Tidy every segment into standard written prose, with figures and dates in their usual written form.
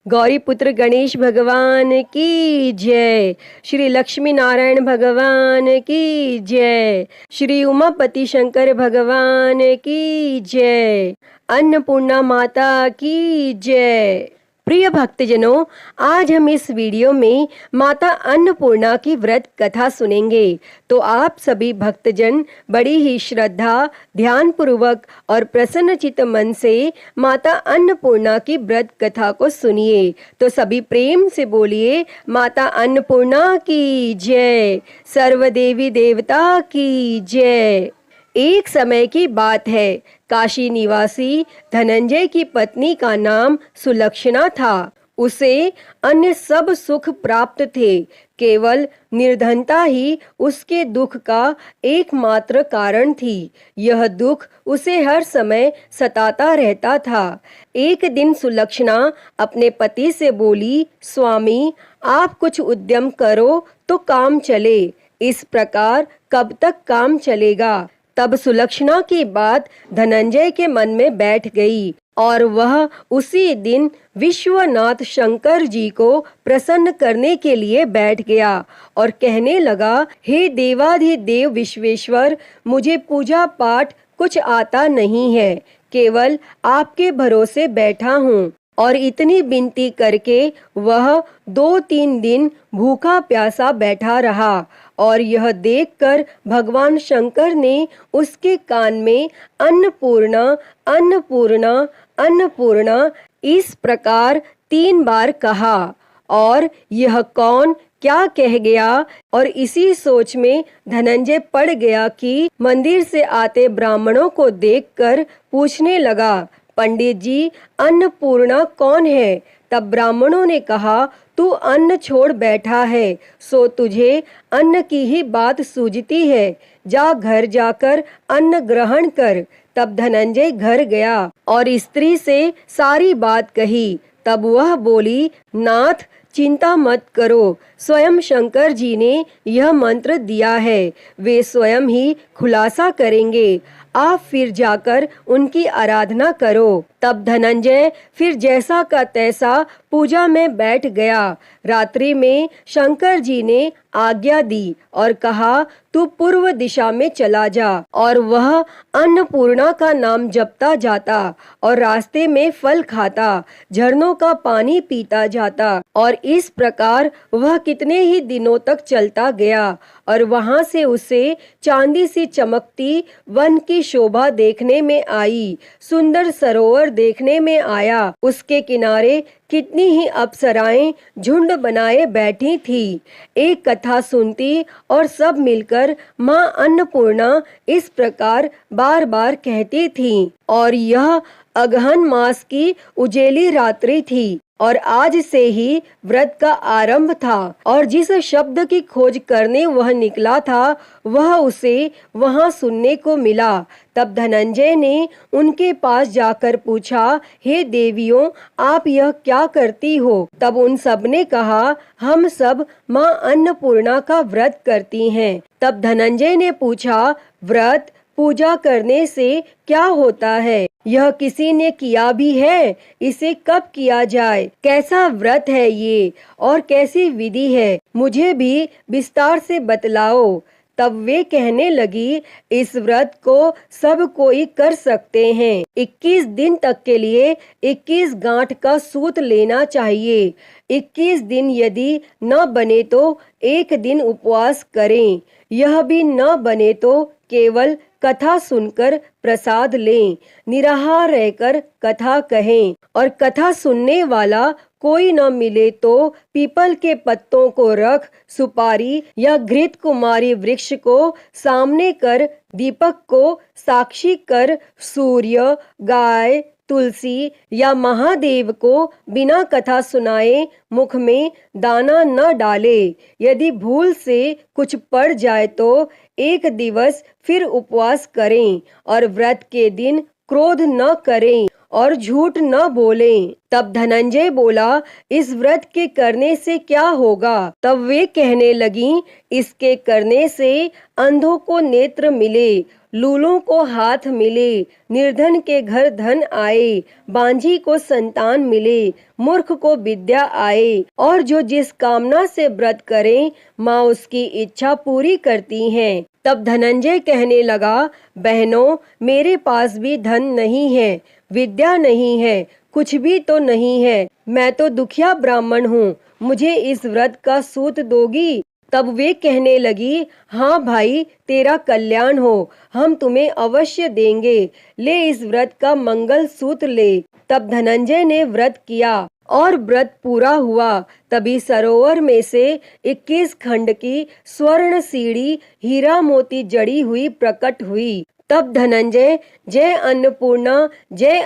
गौरी पुत्र गणेश भगवान की जय। श्री लक्ष्मी नारायण भगवान की जय। श्री उमापति शंकर भगवान की जय। अन्नपूर्णा माता की जय। प्रिय भक्तजनों, आज हम इस वीडियो में माता अन्नपूर्णा की व्रत कथा सुनेंगे। तो आप सभी भक्तजन बड़ी ही श्रद्धा, ध्यान पूर्वक और प्रसन्नचित्त मन से माता अन्नपूर्णा की व्रत कथा को सुनिए। तो सभी प्रेम से बोलिए, माता अन्नपूर्णा की जय, सर्व देवी देवता की जय। एक समय की बात है, काशी निवासी धनंजय की पत्नी का नाम सुलक्षणा था। उसे अन्य सब सुख प्राप्त थे, केवल निर्धनता ही उसके दुख का एकमात्र कारण थी। यह दुख उसे हर समय सताता रहता था। एक दिन सुलक्षणा अपने पति से बोली, स्वामी, आप कुछ उद्यम करो तो काम चले। इस प्रकार कब तक काम चलेगा? तब सुलक्षणा की बात धनंजय के मन में बैठ गई और वह उसी दिन विश्वनाथ शंकर जी को प्रसन्न करने के लिए बैठ गया और कहने लगा, हे देवाधिदेव विश्वेश्वर, मुझे पूजा पाठ कुछ आता नहीं है, केवल आपके भरोसे बैठा हूँ। और इतनी विनती करके वह 2-3 दिन भूखा प्यासा बैठा रहा और यह देखकर भगवान शंकर ने उसके कान में अन्नपूर्णा अन्नपूर्णा अन्नपूर्णा इस प्रकार 3 बार कहा। और यह कौन क्या कह गया? और इसी सोच में धनंजय पड़ गया कि मंदिर से आते ब्राह्मणों को देखकर पूछने लगा, पंडित जी, अन्नपूर्णा कौन है? तब ब्राह्मणों ने कहा, तू अन्न छोड़ बैठा है, सो तुझे अन्न की ही बात सूझती है। जा घर जाकर अन्न ग्रहण कर। तब धनंजय घर गया और स्त्री से सारी बात कही। तब वह बोली, नाथ, चिंता मत करो, स्वयं शंकर जी ने यह मंत्र दिया है, वे स्वयं ही खुलासा करेंगे। आप फिर जाकर उनकी आराधना करो। तब धनंजय फिर जैसा का तैसा पूजा में बैठ गया। रात्रि में शंकर जी ने आज्ञा दी और कहा, तू पूर्व दिशा में चला जा। और वह अन्नपूर्णा का नाम जपता जाता और रास्ते में फल खाता, झरनों का पानी पीता जाता। और इस प्रकार वह कितने ही दिनों तक चलता गया और वहां से उसे चांदी सी चमकती वन की शोभा देखने में आई, सुंदर सरोवर देखने में आया। उसके किनारे कितनी ही अप्सराएं झुंड बनाए बैठी थी, एक कथा सुनती और सब मिलकर माँ अन्नपूर्णा इस प्रकार बार बार कहती थी। और यह अगहन मास की उजेली रात्रि थी और आज से ही व्रत का आरंभ था। और जिस शब्द की खोज करने वह निकला था, वह उसे वहां सुनने को मिला। तब धनंजय ने उनके पास जाकर पूछा, हे देवियों, आप यह क्या करती हो? तब उन सब ने कहा, हम सब माँ अन्नपूर्णा का व्रत करती हैं। तब धनंजय ने पूछा, व्रत पूजा करने से क्या होता है? यह किसी ने किया भी है? इसे कब किया जाए? कैसा व्रत है ये और कैसी विधि है? मुझे भी विस्तार से बतलाओ। तब वे कहने लगी, इस व्रत को सब कोई कर सकते हैं। 21 दिन तक के लिए 21 गांठ का सूत लेना चाहिए। 21 दिन यदि न बने तो एक दिन उपवास करें। यह भी न बने तो केवल कथा सुनकर प्रसाद लें, निराहार रहकर कथा कहें। और कथा सुनने वाला कोई न मिले तो पीपल के पत्तों को रख, सुपारी या घृत कुमारी वृक्ष को सामने कर, दीपक को साक्षी कर, सूर्य, गाय, तुलसी या महादेव को बिना कथा सुनाए मुख में दाना न डाले। यदि भूल से कुछ पड़ जाए तो एक दिवस फिर उपवास करें और व्रत के दिन क्रोध न करें और झूठ न बोलें। तब धनंजय बोला, इस व्रत के करने से क्या होगा? तब वे कहने लगीं, इसके करने से अंधों को नेत्र मिले, लूलों को हाथ मिले, निर्धन के घर धन आए, बांझी को संतान मिले, मूर्ख को विद्या आए, और जो जिस कामना से व्रत करें माँ उसकी इच्छा पूरी करती हैं। तब धनंजय कहने लगा, बहनों, मेरे पास भी धन नहीं है, विद्या नहीं है, कुछ भी तो नहीं है, मैं तो दुखिया ब्राह्मण हूँ, मुझे इस व्रत का सूत दोगी? तब वे कहने लगी, हाँ भाई, तेरा कल्याण हो, हम तुम्हें अवश्य देंगे, ले इस व्रत का मंगल सूत्र ले। तब धनंजय ने व्रत किया और व्रत पूरा हुआ। तभी सरोवर में से 21 खंड की स्वर्ण सीढ़ी हीरा मोती जड़ी हुई प्रकट हुई। तब धनंजय जय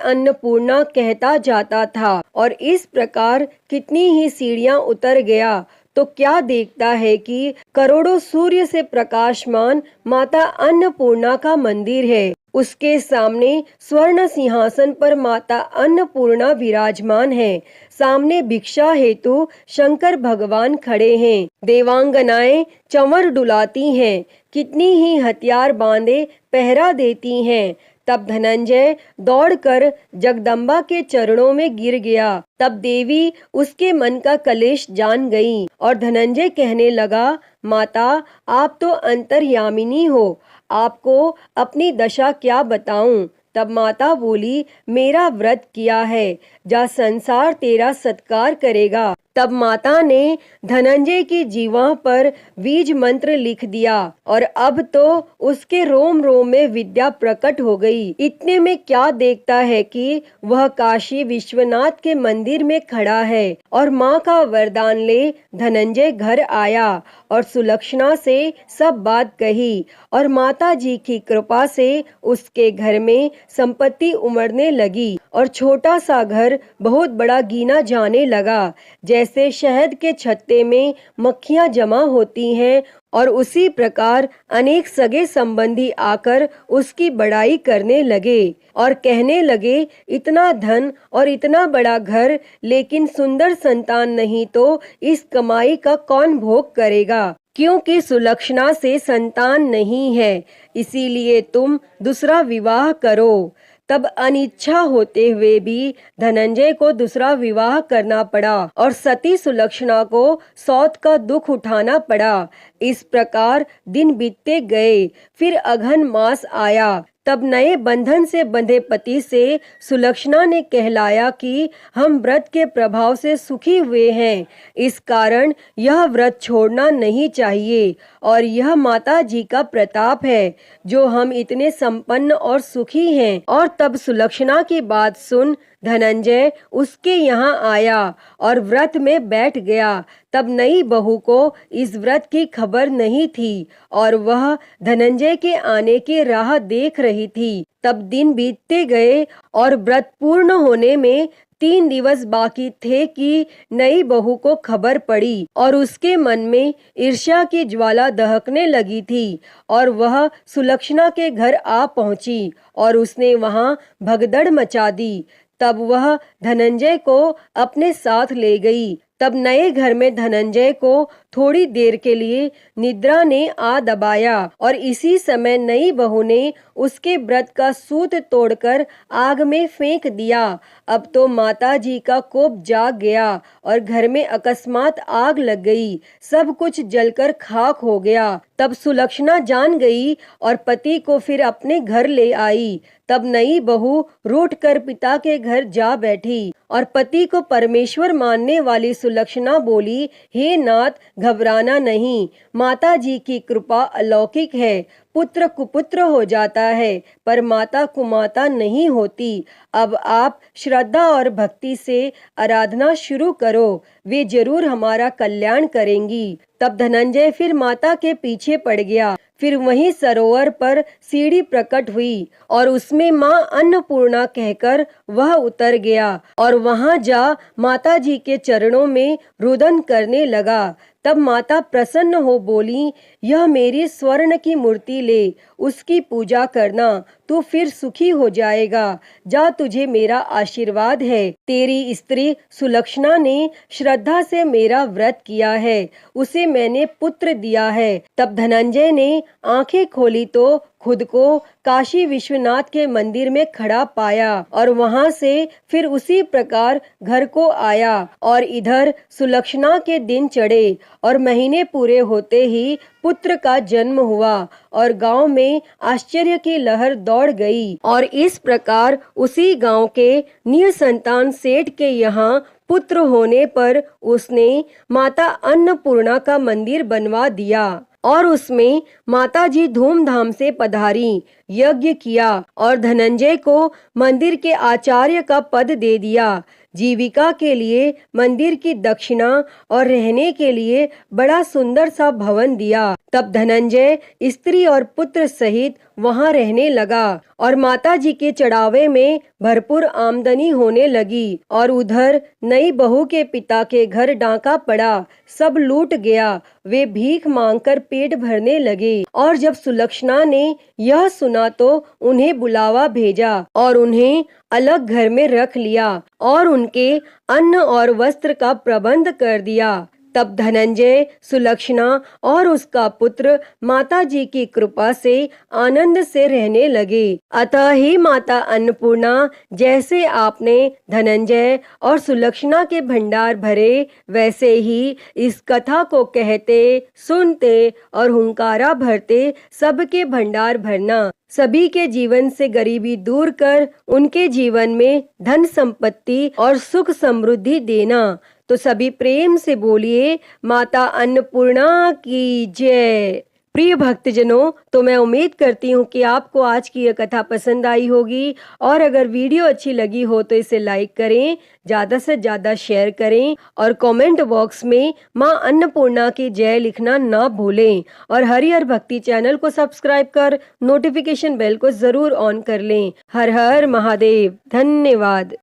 अन्नपूर्णा कहता जाता था और इस प्रकार कितनी ही सीढ़ियां उतर गया तो क्या देखता है कि करोड़ों सूर्य से प्रकाशमान माता अन्नपूर्णा का मंदिर है। उसके सामने स्वर्ण सिंहासन पर माता अन्नपूर्णा विराजमान है। सामने भिक्षा हेतु शंकर भगवान खड़े हैं। देवांगनाएं चंवर डुलाती हैं, कितनी ही हथियार बांधे पहरा देती हैं। तब धनंजय दौड़कर जगदम्बा के चरणों में गिर गया। तब देवी उसके मन का कलेश जान गई और धनंजय कहने लगा, माता, आप तो अंतर्यामिनी हो, आपको अपनी दशा क्या बताऊं? तब माता बोली, मेरा व्रत किया है, जा संसार तेरा सत्कार करेगा। तब माता ने धनंजय की जीवा पर बीज मंत्र लिख दिया और अब तो उसके रोम रोम में विद्या प्रकट हो गई। इतने में क्या देखता है कि वह काशी विश्वनाथ के मंदिर में खड़ा है और माँ का वरदान ले धनंजय घर आया और सुलक्षणा से सब बात कही और माता जी की कृपा से उसके घर में संपत्ति उमड़ने लगी और छोटा सा घर बहुत बड़ा गिना जाने लगा। जैसे शहद के छत्ते में मक्खियां जमा होती हैं और उसी प्रकार अनेक सगे संबंधी आकर उसकी बड़ाई करने लगे और कहने लगे, इतना धन और इतना बड़ा घर, लेकिन सुंदर संतान नहीं तो इस कमाई का कौन भोग करेगा? क्योंकि सुलक्षणा से संतान नहीं है, इसीलिए तुम दूसरा विवाह करो। तब अनिच्छा होते हुए भी धनंजय को दूसरा विवाह करना पड़ा और सती सुलक्षणा को सौत का दुख उठाना पड़ा। इस प्रकार दिन बीतते गए। फिर अघन मास आया। तब नए बंधन से बंधे पति से सुलक्षणा ने कहलाया कि हम व्रत के प्रभाव से सुखी हुए हैं, इस कारण यह व्रत छोड़ना नहीं चाहिए और यह माता जी का प्रताप है जो हम इतने संपन्न और सुखी हैं। और तब सुलक्षणा की बात सुन धनंजय उसके यहाँ आया और व्रत में बैठ गया। तब नई बहू को इस व्रत की खबर नहीं थी और वह धनंजय के आने की राह देख रही थी। तब दिन बीतते गए और व्रत पूर्ण होने में 3 दिवस बाकी थे कि नई बहू को खबर पड़ी और उसके मन में ईर्ष्या की ज्वाला दहकने लगी थी और वह सुलक्षणा के घर आ पहुंची और उसने वहां भगदड़ मचा दी। तब वह धनंजय को अपने साथ ले गई। तब नए घर में धनंजय को थोड़ी देर के लिए निद्रा ने आ दबाया और इसी समय नई बहू ने उसके व्रत का सूत तोड़कर आग में फेंक दिया। अब तो माता जी का कोप जाग गया और घर में अकस्मात आग लग गई, सब कुछ जलकर खाक हो गया। तब सुलक्षणा जान गई और पति को फिर अपने घर ले आई। तब नई बहू रूठ कर पिता के घर जा बैठी और पति को परमेश्वर मानने वाली सुलक्षणा बोली, हे नाथ, घबराना नहीं, माता जी की कृपा अलौकिक है। पुत्र कुपुत्र हो जाता है पर माता कुमाता नहीं होती। अब आप श्रद्धा और भक्ति से आराधना शुरू करो, वे जरूर हमारा कल्याण करेंगी। तब धनंजय फिर माता के पीछे पड़ गया। फिर वहीं सरोवर पर सीढ़ी प्रकट हुई और उसमें माँ अन्नपूर्णा कहकर वह उतर गया और वहां जा माता जी के चरणों में रुदन करने लगा। तब माता प्रसन्न हो बोली, यह मेरी स्वर्ण की मूर्ति ले, उसकी पूजा करना, तू फिर सुखी हो जाएगा। जा, तुझे मेरा आशीर्वाद है। तेरी स्त्री सुलक्षणा ने श्रद्धा से मेरा व्रत किया है, उसे मैंने पुत्र दिया है। तब धनंजय ने आंखें खोली तो खुद को काशी विश्वनाथ के मंदिर में खड़ा पाया और वहां से फिर उसी प्रकार घर को आया। और इधर सुलक्षणा के दिन चढ़े और महीने पूरे होते ही पुत्र का जन्म हुआ और गांव में आश्चर्य की लहर दौड़ गई। और इस प्रकार उसी गांव के निसंतान सेठ के यहाँ पुत्र होने पर उसने माता अन्नपूर्णा का मंदिर बनवा दिया और उसमें माताजी धूमधाम से पधारी, यज्ञ किया और धनंजय को मंदिर के आचार्य का पद दे दिया। जीविका के लिए मंदिर की दक्षिणा और रहने के लिए बड़ा सुंदर सा भवन दिया। तब धनंजय स्त्री और पुत्र सहित वहां रहने लगा और माताजी के चढ़ावे में भरपूर आमदनी होने लगी। और उधर नई बहू के पिता के घर डाका पड़ा, सब लूट गया। वे भीख मांगकर पेट भरने लगे। और जब सुलक्षणा ने यह सुना तो उन्हें बुलावा भेजा और उन्हें अलग घर में रख लिया और उनके अन्न और वस्त्र का प्रबंध कर दिया। तब धनंजय, सुलक्षणा और उसका पुत्र माताजी की कृपा से आनंद से रहने लगे। अतः ही माता अन्नपूर्णा, जैसे आपने धनंजय और सुलक्षणा के भंडार भरे, वैसे ही इस कथा को कहते, सुनते और हुंकारा भरते सबके भंडार भरना। सभी के जीवन से गरीबी दूर कर उनके जीवन में धन संपत्ति और सुख समृद्धि देना। तो सभी प्रेम से बोलिए, माता अन्नपूर्णा की जय। प्रिय भक्तजनों, तो मैं उम्मीद करती हूँ कि आपको आज की यह कथा पसंद आई होगी और अगर वीडियो अच्छी लगी हो तो इसे लाइक करें, ज़्यादा से ज़्यादा शेयर करें और कमेंट बॉक्स में माँ अन्नपूर्णा की जय लिखना ना भूलें। और हरिहर भक्ति चैनल को सब्सक्राइब कर नोटिफिकेशन बेल को ज़रूर ऑन कर लें। हर हर महादेव। धन्यवाद।